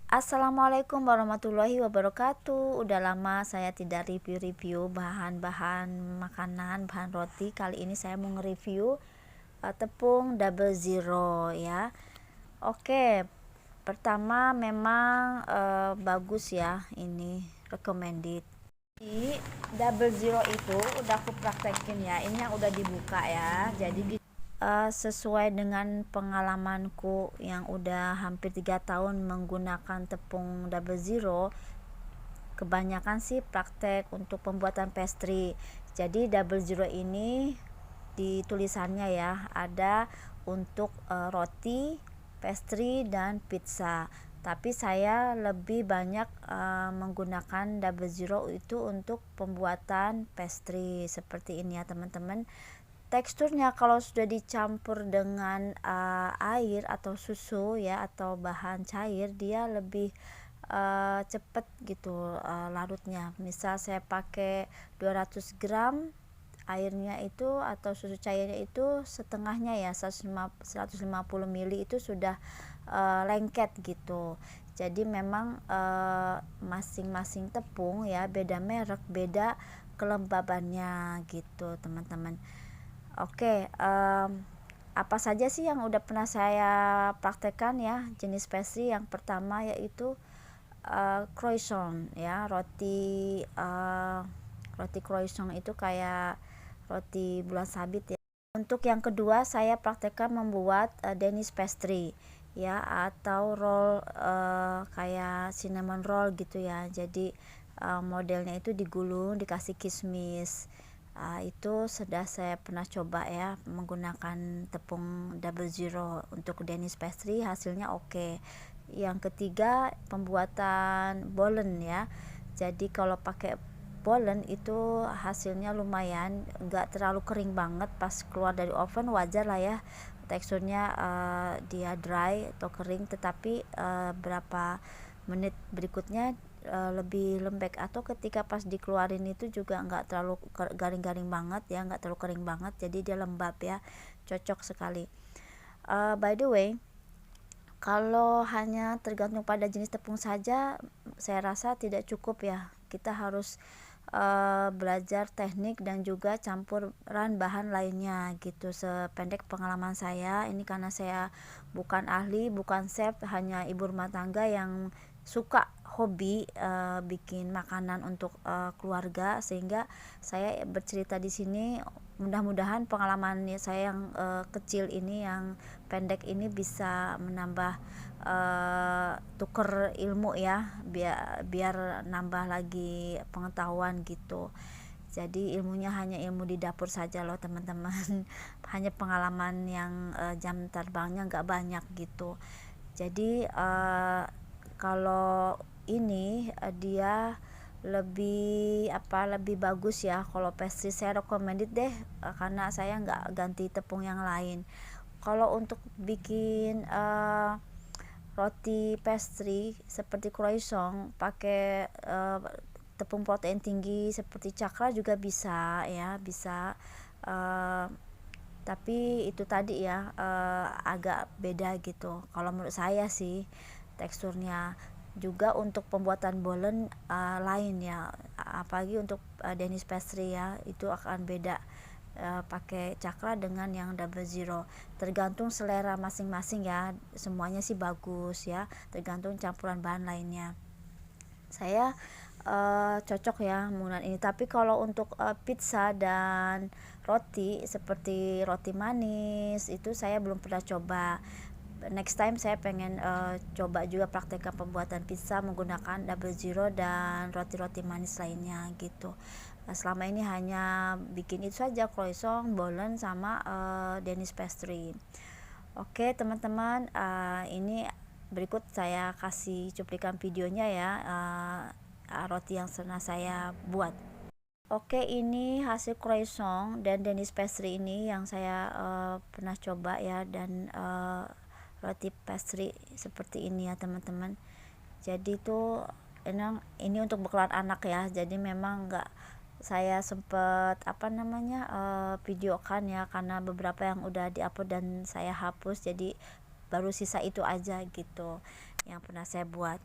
Assalamualaikum warahmatullahi wabarakatuh. Udah lama saya tidak review-review bahan-bahan makanan, bahan roti. Kali ini saya mau nge-review tepung double zero ya. Oke, pertama memang bagus ya, ini recommended. Di double zero itu udah aku praktekin ya. Ini yang udah dibuka ya. Jadi sesuai dengan pengalamanku yang udah hampir 3 tahun menggunakan tepung double zero, kebanyakan sih praktek untuk pembuatan pastry. Jadi double zero ini di tulisannya ya ada untuk roti, pastry dan pizza. Tapi saya lebih banyak menggunakan double zero itu untuk pembuatan pastry seperti ini ya teman-teman. Teksturnya kalau sudah dicampur dengan air atau susu ya atau bahan cair, dia lebih cepet gitu larutnya. Misal saya pakai 200 gram airnya itu atau susu cairnya itu setengahnya ya, 150 ml itu sudah lengket gitu. Jadi memang masing-masing tepung ya beda merek, beda kelembabannya gitu teman-teman. Oke, apa saja sih yang udah pernah saya praktekkan ya jenis pastry? Yang pertama yaitu croissant ya, roti croissant itu kayak roti bulan sabit ya. Untuk yang kedua saya praktekkan membuat Danish pastry ya, atau roll kayak cinnamon roll gitu ya. Jadi modelnya itu digulung, dikasih kismis. Itu sudah saya pernah coba ya menggunakan tepung double zero untuk Danish pastry, hasilnya oke. Yang ketiga pembuatan bolen ya. Jadi kalau pakai bolen itu hasilnya lumayan, nggak terlalu kering banget. Pas keluar dari oven wajar lah ya teksturnya dia dry atau kering, tetapi berapa menit berikutnya lebih lembek, atau ketika pas dikeluarin itu juga nggak terlalu garing-garing banget ya, nggak terlalu kering banget, jadi dia lembab ya, cocok sekali. By the way, kalau hanya tergantung pada jenis tepung saja saya rasa tidak cukup ya, kita harus belajar teknik dan juga campuran bahan lainnya gitu. Sependek pengalaman saya ini, karena saya bukan ahli, bukan chef, hanya ibu rumah tangga yang suka hobi bikin makanan untuk keluarga, sehingga saya bercerita di sini. Mudah-mudahan pengalaman saya yang kecil ini, yang pendek ini, bisa menambah tuker ilmu ya, biar nambah lagi pengetahuan gitu. Jadi ilmunya hanya ilmu di dapur saja loh teman-teman. Hanya pengalaman yang jam terbangnya nggak banyak gitu. Jadi kalau ini dia lebih bagus ya. Kalau pastry saya recommended deh, karena saya nggak ganti tepung yang lain. Kalau untuk bikin roti pastry seperti croissant pakai tepung protein tinggi seperti cakra juga bisa ya, bisa. Tapi itu tadi ya agak beda gitu kalau menurut saya sih teksturnya. Juga untuk pembuatan bolen lain ya, apalagi untuk Danish pastry ya, itu akan beda pakai cakra dengan yang double zero. Tergantung selera masing-masing ya, semuanya sih bagus ya, tergantung campuran bahan lainnya. Saya cocok ya menggunakan ini. Tapi kalau untuk pizza dan roti seperti roti manis itu saya belum pernah coba. Next time saya pengen coba juga praktekkan pembuatan pizza menggunakan double zero dan roti-roti manis lainnya gitu. Selama ini hanya bikin itu saja, croissant, bolen, sama Danish pastry. Oke teman-teman, ini berikut saya kasih cuplikan videonya ya, roti yang pernah saya buat. Oke, ini hasil croissant dan Danish pastry ini yang saya pernah coba ya, dan roti pastry seperti ini ya teman-teman. Jadi itu emang ini untuk bekal anak ya, jadi memang nggak saya sempet videokan ya, karena beberapa yang udah diupload dan saya hapus, jadi baru sisa itu aja gitu. yang pernah saya buat.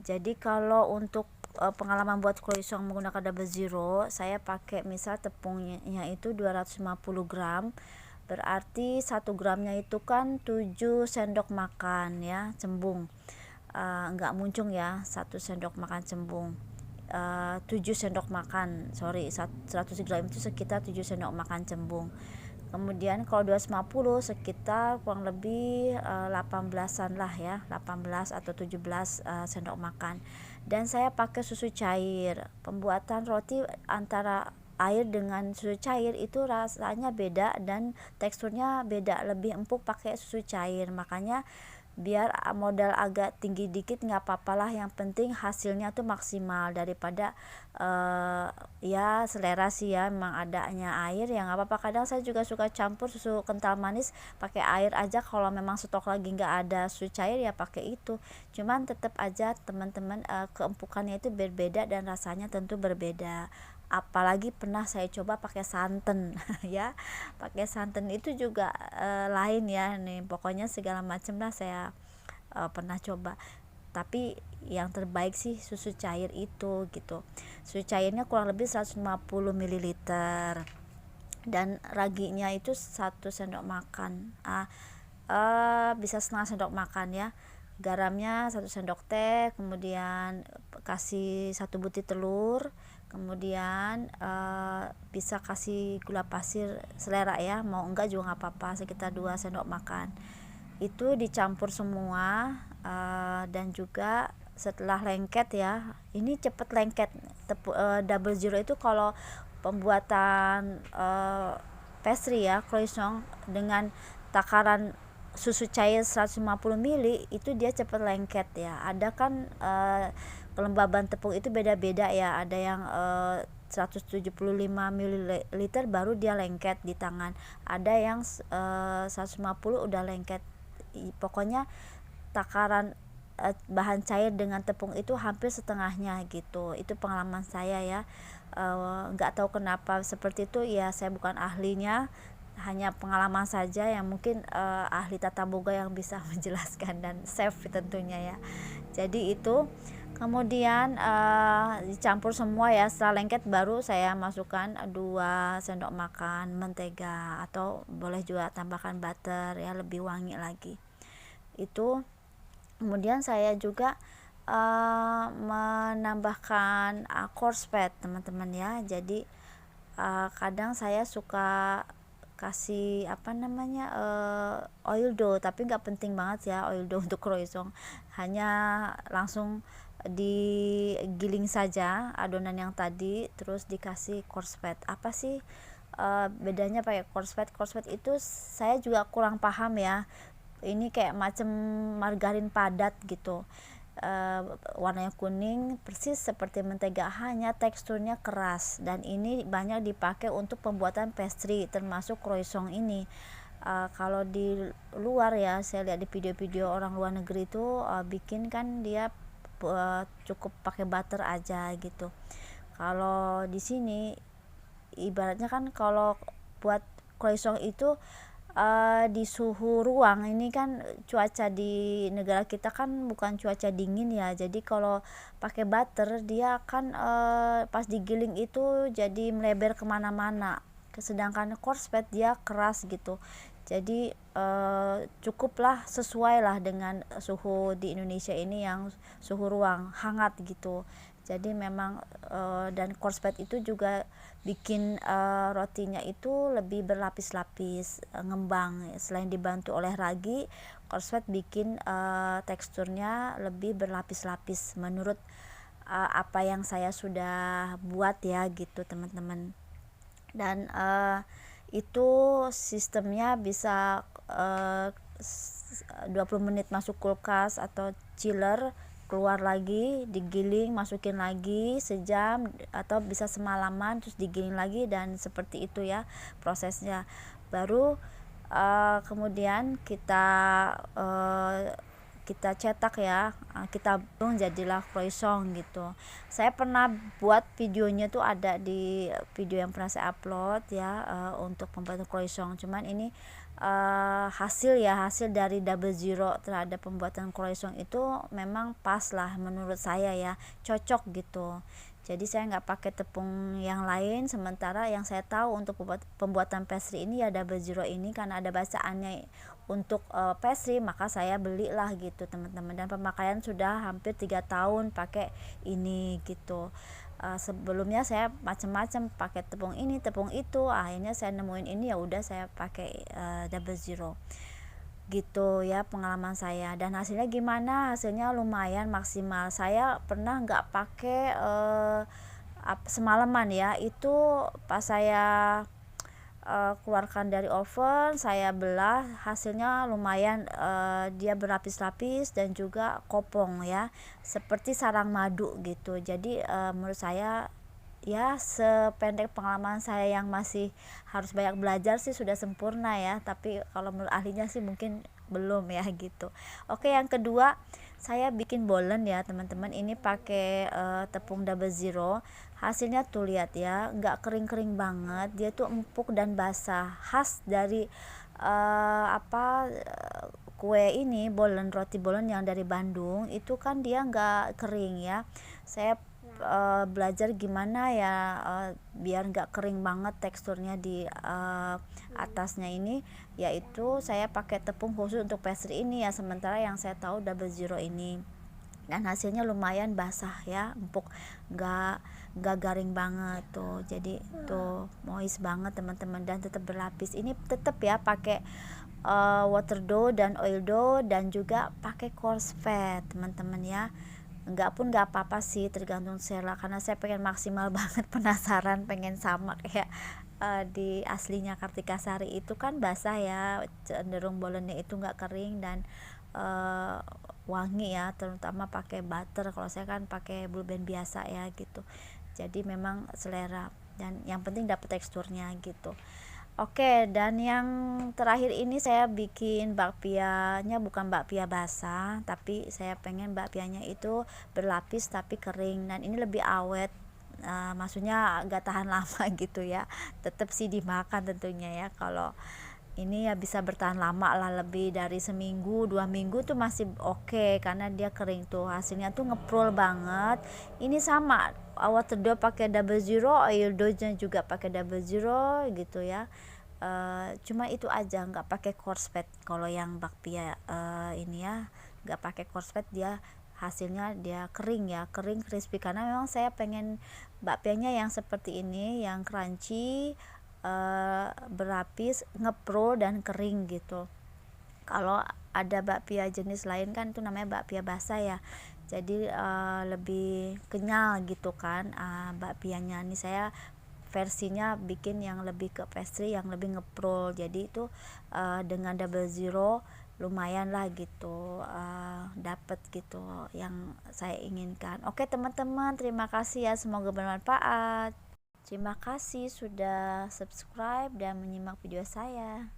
Jadi kalau untuk pengalaman buat croissant menggunakan double zero, saya pakai misal tepungnya itu 250 gram, berarti 1 gramnya itu kan 7 sendok makan ya, cembung. Enggak muncung ya, 1 sendok makan cembung. 7 sendok makan, 100 gram itu sekitar 7 sendok makan cembung. Kemudian kalau 250 sekitar kurang lebih 18-an lah ya, 18 atau 17 sendok makan. Dan saya pakai susu cair. Pembuatan roti antara air dengan susu cair itu rasanya beda dan teksturnya beda, lebih empuk pakai susu cair. Makanya biar modal agak tinggi dikit nggak apa-apalah, yang penting hasilnya tuh maksimal. Daripada ya selera sih ya, memang adanya air ya nggak apa-apa. Kadang saya juga suka campur susu kental manis pakai air aja, kalau memang stok lagi nggak ada susu cair ya pakai itu. Cuman tetap aja teman-teman, keempukannya itu berbeda dan rasanya tentu berbeda. Apalagi pernah saya coba pakai santan ya, pakai santan itu juga lain ya nih, pokoknya segala macam lah saya pernah coba. Tapi yang terbaik sih susu cair itu gitu. Susu cairnya kurang lebih 150 ml, dan raginya itu 1 sendok makan, bisa setengah sendok makan ya. Garamnya 1 sendok teh, kemudian kasih 1 butir telur, kemudian bisa kasih gula pasir selera ya, mau enggak juga nggak apa-apa, sekitar 2 sendok makan. Itu dicampur semua, dan juga setelah lengket ya, ini cepet lengket. Double zero itu kalau pembuatan pastry ya, croissant dengan takaran susu cair 150 ml itu dia cepat lengket ya. Ada kan kelembaban tepung itu beda-beda ya, ada yang 175 ml baru dia lengket di tangan, ada yang 150 udah lengket. Pokoknya takaran bahan cair dengan tepung itu hampir setengahnya gitu. Itu pengalaman saya ya. Nggak tahu kenapa seperti itu ya, saya bukan ahlinya, hanya pengalaman saja yang mungkin ahli tata boga yang bisa menjelaskan, dan chef tentunya ya. Jadi itu kemudian dicampur semua ya. Setelah lengket baru saya masukkan 2 sendok makan mentega, atau boleh juga tambahkan butter ya, lebih wangi lagi. Itu kemudian saya juga menambahkan coarse fat teman-teman ya. Jadi kadang saya suka kasih oil dough, tapi nggak penting banget ya oil dough untuk croissant, hanya langsung digiling saja adonan yang tadi, terus dikasih coarse fat. Apa sih bedanya pakai coarse fat? Coarse fat itu saya juga kurang paham ya, ini kayak macam margarin padat gitu, warnanya kuning persis seperti mentega, hanya teksturnya keras, dan ini banyak dipakai untuk pembuatan pastry termasuk croissant ini. Kalau di luar ya, saya lihat di video-video orang luar negeri itu bikin kan dia cukup pakai butter aja gitu. Kalau di sini ibaratnya kan kalau buat croissant itu di suhu ruang, ini kan cuaca di negara kita kan bukan cuaca dingin ya, jadi kalau pakai butter dia akan pas digiling itu jadi melebar kemana-mana. Sedangkan coarse fat dia keras gitu, jadi cukuplah, sesuai lah dengan suhu di Indonesia ini yang suhu ruang hangat gitu. Jadi memang dan coarse fat itu juga bikin rotinya itu lebih berlapis-lapis, ngembang. Selain dibantu oleh ragi, coarse fat bikin teksturnya lebih berlapis-lapis menurut apa yang saya sudah buat ya gitu teman-teman. Dan itu sistemnya bisa 20 menit masuk kulkas atau chiller, keluar lagi, digiling, masukin lagi sejam atau bisa semalaman, terus digiling lagi, dan seperti itu ya prosesnya. Baru kemudian kita cetak ya, kita bung, jadilah croissant gitu. Saya pernah buat videonya tuh, ada di video yang pernah saya upload ya, untuk pembuatan croissant. Cuman ini hasil dari double zero terhadap pembuatan croissant itu memang pas lah menurut saya ya, cocok gitu. Jadi saya nggak pakai tepung yang lain, sementara yang saya tahu untuk pembuatan pastry ini ya double zero ini, karena ada bacaannya untuk pastry, maka saya belilah gitu teman-teman, dan pemakaian sudah hampir 3 tahun pakai ini gitu. Sebelumnya saya macam-macam pakai tepung ini tepung itu, akhirnya saya nemuin ini, ya udah saya pakai double zero gitu ya pengalaman saya. Dan hasilnya gimana? Hasilnya lumayan maksimal. Saya pernah nggak pakai semalaman ya, itu pas saya keluarkan dari oven, saya belah, hasilnya lumayan, dia berlapis-lapis dan juga kopong ya, seperti sarang madu gitu. Jadi menurut saya ya, sependek pengalaman saya yang masih harus banyak belajar sih sudah sempurna ya, tapi kalau menurut ahlinya sih mungkin belum ya gitu. Oke, yang kedua saya bikin bolen ya teman-teman, ini pakai tepung double zero. Hasilnya tuh lihat ya, nggak kering-kering banget, dia tuh empuk dan basah, khas dari kue ini, bolen, roti bolen yang dari Bandung itu kan dia nggak kering ya. Saya belajar gimana ya biar nggak kering banget teksturnya di atasnya ini, yaitu saya pakai tepung khusus untuk pastry ini ya, sementara yang saya tahu double zero ini. Dan hasilnya lumayan basah ya, empuk, nggak garing banget tuh, jadi tuh moist banget teman-teman, dan tetap berlapis. Ini tetap ya pakai water dough dan oil dough, dan juga pakai coarse fat teman-teman ya. Nggak apa-apa sih, tergantung selera, karena saya pengen maksimal banget, penasaran pengen sama kayak di aslinya Kartika Sari itu kan basah ya, cenderung bolennya itu nggak kering dan wangi ya, terutama pakai butter. Kalau saya kan pakai Blue Band biasa ya gitu, jadi memang selera, dan yang penting dapat teksturnya gitu. Oke, dan yang terakhir ini saya bikin bakpianya, bukan bakpia basah, tapi saya pengen bakpianya itu berlapis tapi kering, dan ini lebih awet. Maksudnya agak tahan lama gitu ya, tetap sih dimakan tentunya ya. Kalau ini ya bisa bertahan lama lah, lebih dari seminggu 2 minggu tuh masih oke, karena dia kering tuh, hasilnya tuh ngeprol banget. Ini sama water dough pakai double zero, oil dough-nya juga pakai double zero gitu ya. Cuma itu aja, nggak pakai coarse fat. Kalau yang bakpia ini ya nggak pakai coarse fat, dia hasilnya dia kering ya, kering crispy, karena memang saya pengen bakpianya yang seperti ini, yang crunchy, berlapis, ngepro dan kering gitu. Kalau ada bakpia jenis lain kan itu namanya bakpia basah ya, jadi lebih kenyal gitu kan bakpianya. Ini saya versinya bikin yang lebih ke pastry, yang lebih ngepro, jadi itu dengan double zero lumayan lah gitu, dapet gitu yang saya inginkan. Oke teman-teman, terima kasih ya, semoga bermanfaat. Terima kasih sudah subscribe dan menyimak video saya.